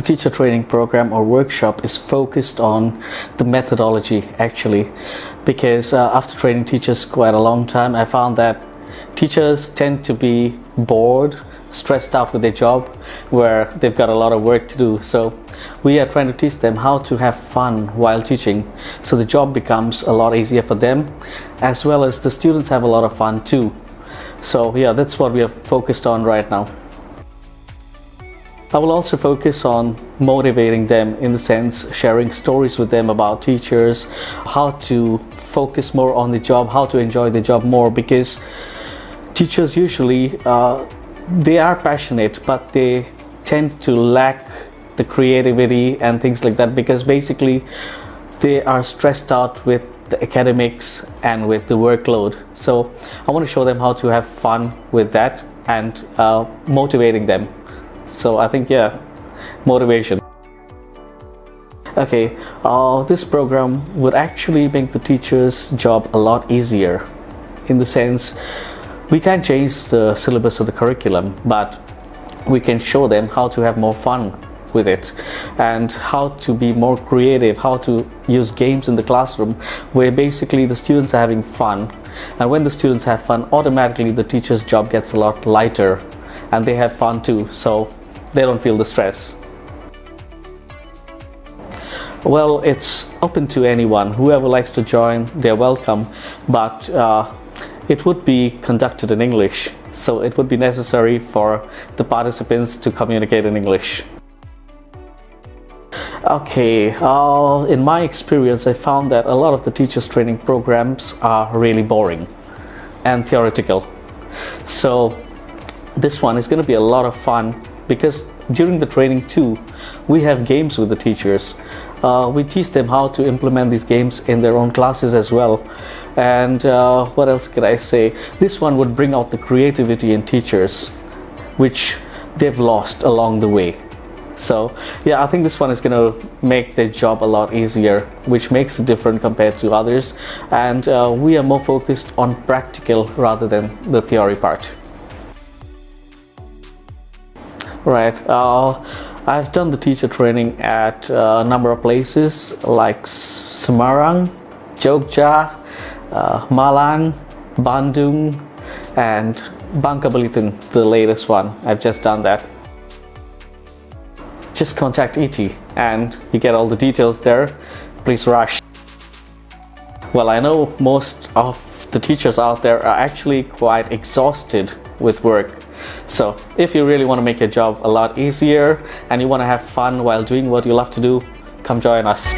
teacher training program or workshop is focused on the methodology actually, because after training teachers quite a long time, I found that teachers tend to be bored, stressed out with their job, where they've got a lot of work to do. So we are trying to teach them how to have fun while teaching, so the job becomes a lot easier for them, as well as the students have a lot of fun too. So yeah, that's what we are focused on right now. I will also focus on motivating them, in the sense sharing stories with them about teachers, how to focus more on the job, how to enjoy the job more, because teachers usually they are passionate, but they tend to lack the creativity and things like that, because basically they are stressed out with the academics and with the workload. So I want to show them how to have fun with that and motivating them. So I think, yeah, motivation. Okay, this program would actually make the teacher's job a lot easier, in the sense we can't change the syllabus of the curriculum, but we can show them how to have more fun with it and how to be more creative, how to use games in the classroom, where basically the students are having fun. And when the students have fun, automatically the teacher's job gets a lot lighter and they have fun too, so they don't feel the stress. Well, it's open to anyone. Whoever likes to join, they're welcome, but it would be conducted in English, so it would be necessary for the participants to communicate in English. Okay, in my experience, I found that a lot of the teachers training programs are really boring and theoretical. So this one is going to be a lot of fun, because during the training too, we have games with the teachers. We teach them how to implement these games in their own classes as well. And what else could I say? This one would bring out the creativity in teachers, which they've lost along the way. So yeah, I think this one is going to make their job a lot easier, which makes it different compared to others. And we are more focused on practical rather than the theory part. Right, I've done the teacher training at a number of places like Semarang, Jogja, Malang, Bandung, and Bangka Belitung, the latest one. I've just done that. Just contact ET and you get all the details there. Please rush. Well, I know most of the teachers out there are actually quite exhausted with work. So if you really want to make your job a lot easier and you want to have fun while doing what you love to do, come join us.